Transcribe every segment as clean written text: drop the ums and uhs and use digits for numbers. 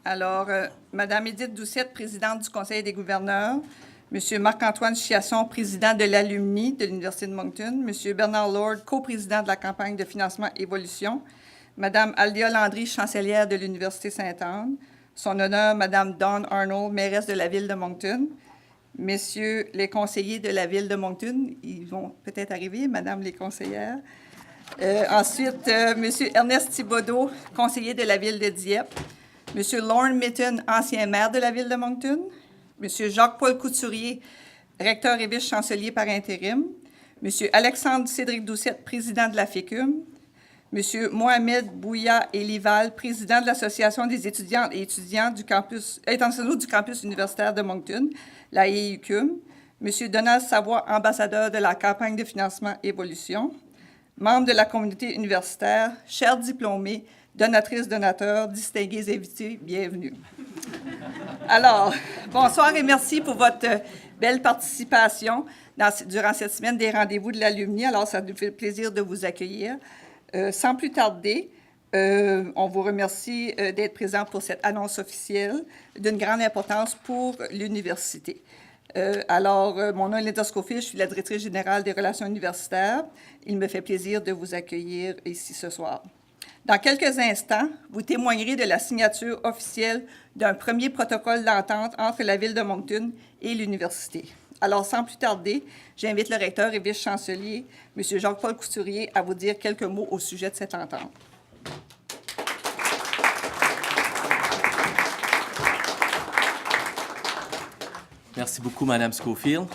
Alors, Madame Édith Doucette, présidente du Conseil des gouverneurs, Monsieur Marc-Antoine Chiasson, président de l'Alumni de l'Université de Moncton, Monsieur Bernard Lord, coprésident de la campagne de financement Évolution, Madame Aldéa Landry, chancelière de l'Université Sainte-Anne, son honneur, Madame Dawn Arnold, mairesse de la ville de Moncton, Messieurs les conseillers de la ville de Moncton, ils vont peut-être arriver, Madame les conseillères. Ensuite, Monsieur Ernest Thibodeau, conseiller de la ville de Dieppe, Monsieur Lorne Mitton, ancien maire de la ville de Moncton, Monsieur Jacques-Paul Couturier, recteur et vice-chancelier par intérim, Monsieur Alexandre Cédric Doucette, président de la FECUM, Monsieur Mohamed Bouya Elival, président de l'Association des étudiantes et étudiants du campus internationaux du campus universitaire de Moncton, la AEUCUM, Monsieur Donald Savoie, ambassadeur de la campagne de financement Évolution, membres de la communauté universitaire, chers diplômés, donatrices, donateurs, distingués invités, bienvenue. Alors, bonsoir et merci pour votre belle participation durant cette semaine des rendez-vous de l'Alumni. Alors, ça nous fait plaisir de vous accueillir. Sans plus tarder, on vous remercie d'être présent pour cette annonce officielle d'une grande importance pour l'université. Mon nom est Linda Scofield, je suis la directrice générale des relations universitaires. Il me fait plaisir de vous accueillir ici ce soir. Dans quelques instants, vous témoignerez de la signature officielle d'un premier protocole d'entente entre la Ville de Moncton et l'Université. Alors, sans plus tarder, j'invite le recteur et vice-chancelier, M. Jacques-Paul Couturier, à vous dire quelques mots au sujet de cette entente. Merci beaucoup, Mme Scofield.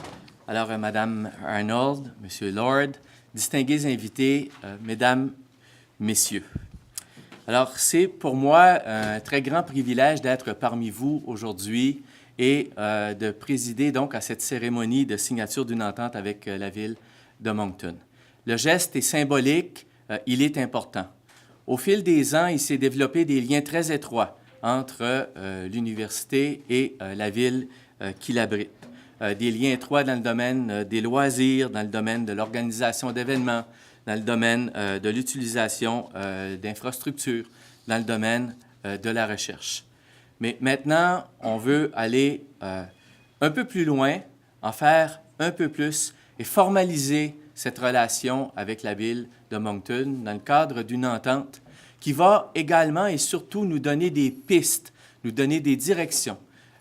Alors, Mme Arnold, M. Lord, distingués invités, Mesdames, Messieurs. Alors, c'est pour moi un très grand privilège d'être parmi vous aujourd'hui et de présider donc à cette cérémonie de signature d'une entente avec la Ville de Moncton. Le geste est symbolique, il est important. Au fil des ans, il s'est développé des liens très étroits entre l'université et la ville qui l'abrite. Des liens étroits dans le domaine des loisirs, dans le domaine de l'organisation d'événements, dans le domaine de l'utilisation d'infrastructures, dans le domaine de la recherche. Mais maintenant, on veut aller un peu plus loin, en faire un peu plus et formaliser cette relation avec la ville de Moncton dans le cadre d'une entente qui va également et surtout nous donner des pistes, nous donner des directions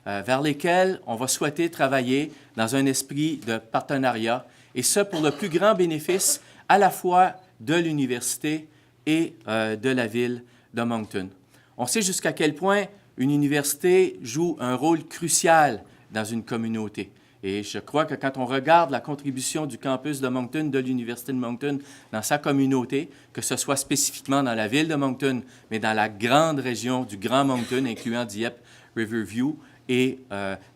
vers lesquelles on va souhaiter travailler dans un esprit de partenariat, et ce pour le plus grand bénéfice à la fois de l'université et de la ville de Moncton. On sait jusqu'à quel point une université joue un rôle crucial dans une communauté. Et je crois que quand on regarde la contribution du campus de Moncton, de l'Université de Moncton, dans sa communauté, que ce soit spécifiquement dans la ville de Moncton, mais dans la grande région du Grand Moncton, incluant Dieppe, Riverview et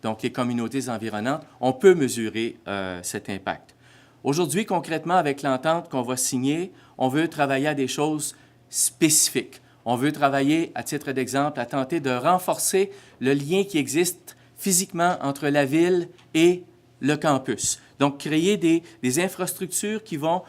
donc les communautés environnantes, on peut mesurer cet impact. Aujourd'hui, concrètement, avec l'entente qu'on va signer, on veut travailler à des choses spécifiques. On veut travailler, à titre d'exemple, à tenter de renforcer le lien qui existe physiquement entre la ville et le campus. Donc, créer des infrastructures qui vont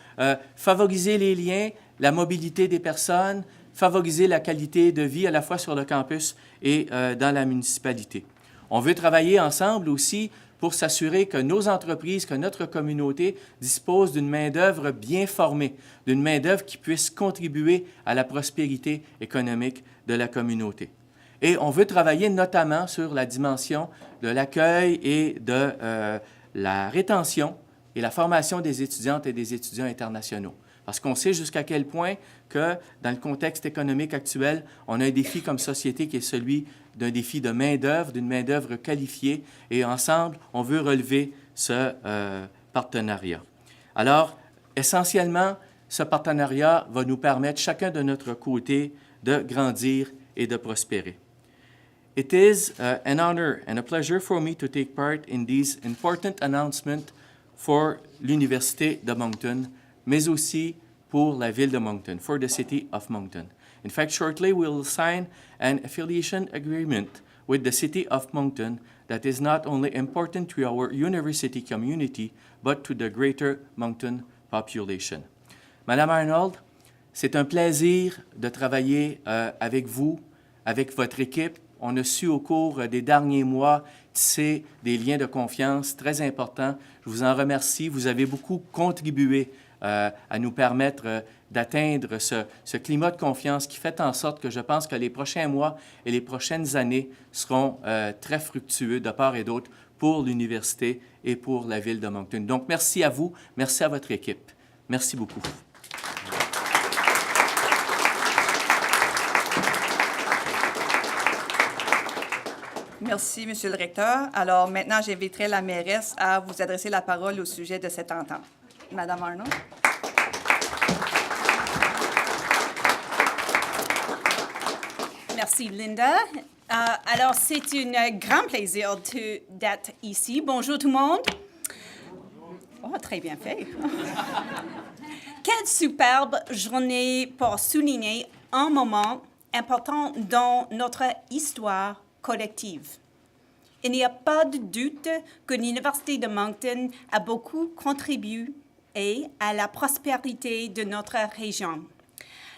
favoriser les liens, la mobilité des personnes, favoriser la qualité de vie à la fois sur le campus et dans la municipalité. On veut travailler ensemble aussi pour s'assurer que nos entreprises, que notre communauté dispose d'une main-d'œuvre bien formée, d'une main-d'œuvre qui puisse contribuer à la prospérité économique de la communauté. Et on veut travailler notamment sur la dimension de l'accueil et de la rétention et la formation des étudiantes et des étudiants internationaux. Parce qu'on sait jusqu'à quel point que, dans le contexte économique actuel, on a un défi comme société qui est celui d'un défi de main-d'œuvre, d'une main-d'œuvre qualifiée, et ensemble, on veut relever ce partenariat. Alors, essentiellement, ce partenariat va nous permettre, chacun de notre côté, de grandir et de prospérer. It is an honor and a pleasure for me to take part in this important announcement for l'Université de Moncton, mais aussi pour la ville de Moncton, for the city of Moncton. In fact, shortly we will sign an affiliation agreement with the city of Moncton that is not only important to our university community, but to the greater Moncton population. Madame Arnold, c'est un plaisir de travailler avec vous, avec votre équipe, on a su au cours des derniers mois tisser des liens de confiance très importants. Je vous en remercie. Vous avez beaucoup contribué à nous permettre d'atteindre ce climat de confiance qui fait en sorte que je pense que les prochains mois et les prochaines années seront très fructueux de part et d'autre pour l'université et pour la ville de Moncton. Donc, merci à vous, merci à votre équipe. Merci beaucoup. Merci, Monsieur le recteur. Alors maintenant, j'inviterai la mairesse à vous adresser la parole au sujet de cette entente. Madame Arnold. Merci, Linda. Alors, c'est un grand plaisir d'être ici. Bonjour tout le monde. Oh, très bien fait. Quelle superbe journée pour souligner un moment important dans notre histoire collective. Il n'y a pas de doute que l'Université de Moncton a beaucoup contribué à la prospérité de notre région.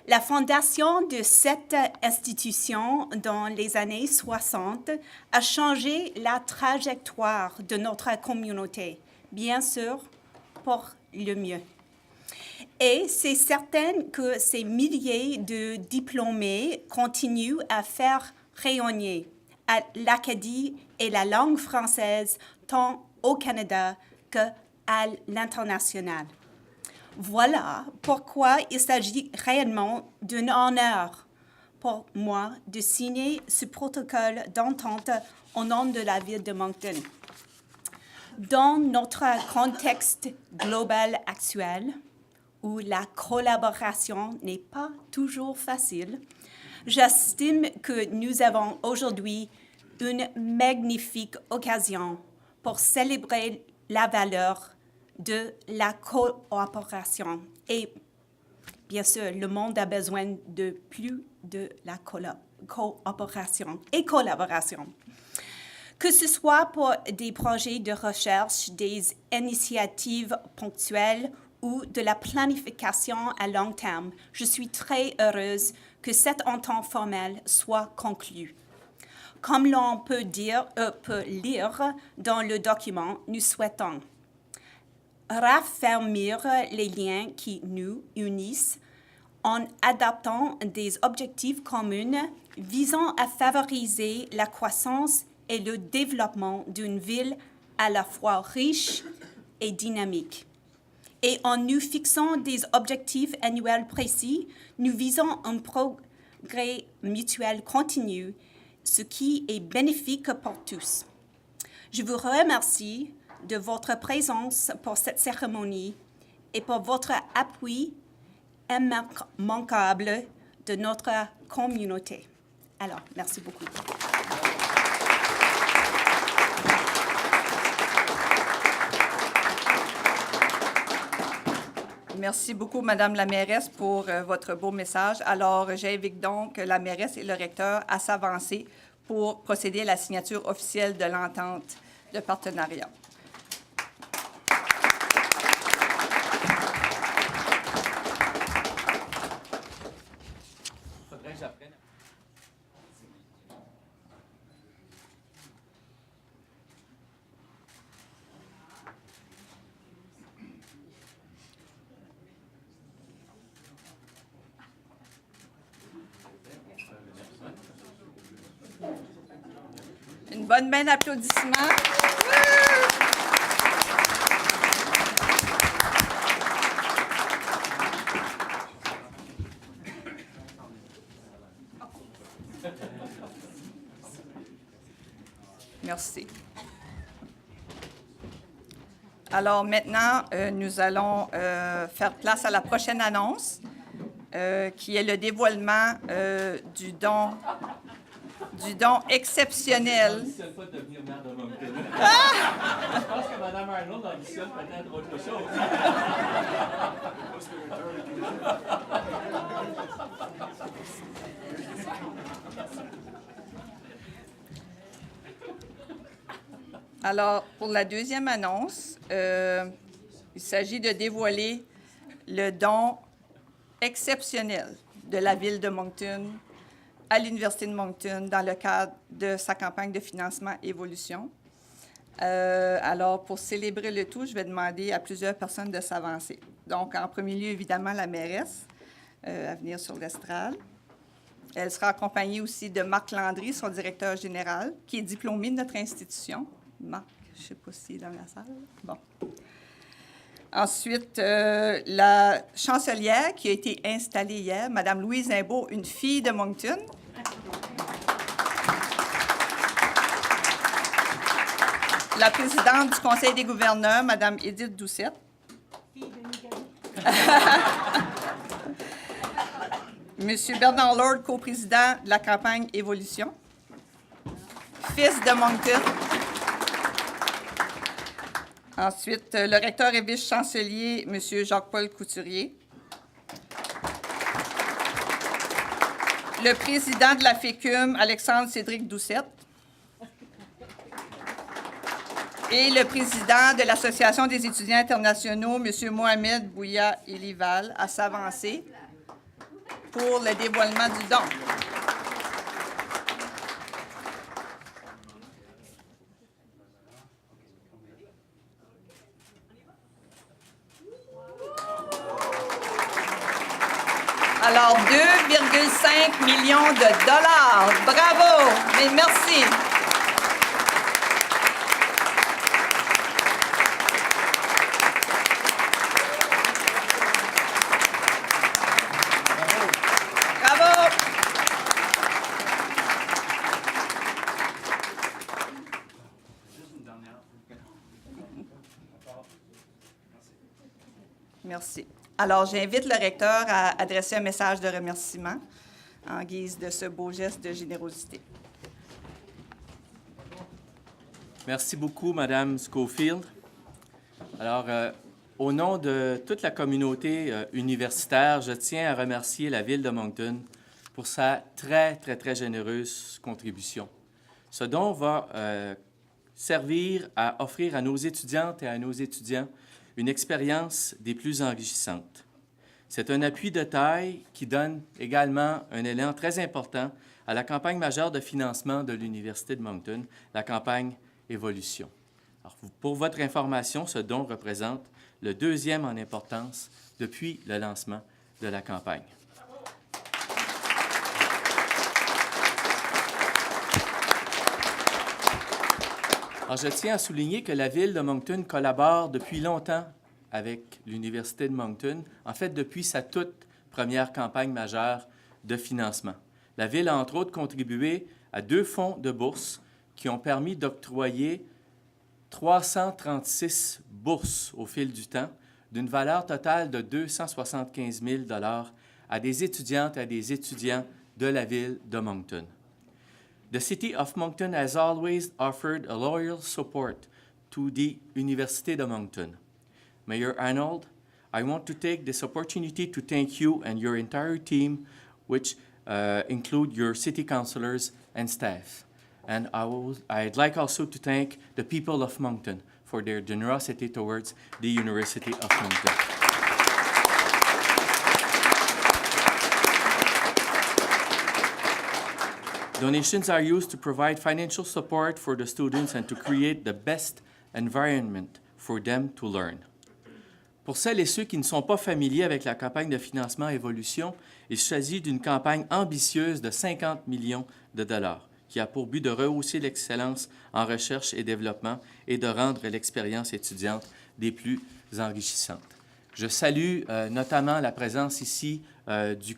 La fondation de cette institution dans les années 60 a changé la trajectoire de notre communauté, bien sûr, pour le mieux. Et c'est certain que ces milliers de diplômés continuent à faire rayonner l'Acadie et la langue française tant au Canada qu'à l'international. Voilà pourquoi il s'agit réellement d'un honneur pour moi de signer ce protocole d'entente au nom de la ville de Moncton. Dans notre contexte global actuel, où la collaboration n'est pas toujours facile, j'estime que nous avons aujourd'hui une magnifique occasion pour célébrer la valeur de la coopération. Et bien sûr, le monde a besoin de plus de la coopération et collaboration. Que ce soit pour des projets de recherche, des initiatives ponctuelles ou de la planification à long terme, je suis très heureuse que cette entente formelle soit conclue. Comme l'on peut lire dans le document, nous souhaitons raffermir les liens qui nous unissent en adoptant des objectifs communs visant à favoriser la croissance et le développement d'une ville à la fois riche et dynamique. Et en nous fixant des objectifs annuels précis, nous visons un progrès mutuel continu, ce qui est bénéfique pour tous. Je vous remercie de votre présence pour cette cérémonie et pour votre appui immanquable de notre communauté. Alors, merci beaucoup. Merci beaucoup, Madame la mairesse, pour votre beau message. Alors, j'invite donc la mairesse et le recteur à s'avancer pour procéder à la signature officielle de l'entente de partenariat. Faudrait que j'apprenne. Une bonne main d'applaudissements. Merci. Alors maintenant, nous allons faire place à la prochaine annonce, qui est le dévoilement du don exceptionnel. Pas de devenir maire de Moncton. Je pense que Mme Arnold ambitionne peut-être autre chose. Alors, pour la deuxième annonce, il s'agit de dévoiler le don exceptionnel de la ville de Moncton à l'Université de Moncton dans le cadre de sa campagne de financement Évolution. Alors, pour célébrer le tout, je vais demander à plusieurs personnes de s'avancer. Donc, en premier lieu, évidemment, la mairesse à venir sur l'estrade. Elle sera accompagnée aussi de Marc Landry, son directeur général, qui est diplômé de notre institution. Marc, je ne sais pas s'il est dans la salle. Bon. Ensuite, la chancelière qui a été installée hier, Mme Louise Imbeau, une fille de Moncton. La présidente du Conseil des gouverneurs, Mme Édith Doucette. Monsieur Bernard Lord, coprésident de la campagne Évolution. Fils de Moncton. Ensuite, le recteur et vice-chancelier, Monsieur Jacques-Paul Couturier. Le président de la FECUM, Alexandre Cédric Doucette. Et le président de l'Association des étudiants internationaux, M. Mohamed Bouya Elival, à s'avancer pour le dévoilement du don. Alors, 2,5 millions de dollars. Bravo! Mais merci. Merci. Alors, j'invite le recteur à adresser un message de remerciement en guise de ce beau geste de générosité. Merci beaucoup, Madame Schofield. Alors, au nom de toute la communauté universitaire, je tiens à remercier la Ville de Moncton pour sa très, très, très généreuse contribution. Ce don va servir à offrir à nos étudiantes et à nos étudiants une expérience des plus enrichissantes. C'est un appui de taille qui donne également un élan très important à la campagne majeure de financement de l'Université de Moncton, la campagne Évolution. Alors, pour votre information, ce don représente le deuxième en importance depuis le lancement de la campagne. Alors, je tiens à souligner que la Ville de Moncton collabore depuis longtemps avec l'Université de Moncton, en fait, depuis sa toute première campagne majeure de financement. La Ville a, entre autres, contribué à 2 fonds de bourse qui ont permis d'octroyer 336 bourses au fil du temps, d'une valeur totale de 275 000 $ à des étudiantes et à des étudiants de la Ville de Moncton. The City of Moncton has always offered a loyal support to the University of Moncton. Mayor Arnold, I want to take this opportunity to thank you and your entire team, which include your city councilors and staff. And I'd like also to thank the people of Moncton for their generosity towards the University of Moncton. Donations are used to provide financial support for the students and to create the best environment for them to learn. Pour celles et ceux qui ne sont pas familiers avec la campagne de financement Évolution, il s'agit d'une campagne ambitieuse de 50 millions de dollars qui a pour but de rehausser l'excellence en recherche et développement et de rendre l'expérience étudiante des plus enrichissantes. Je salue notamment la présence ici du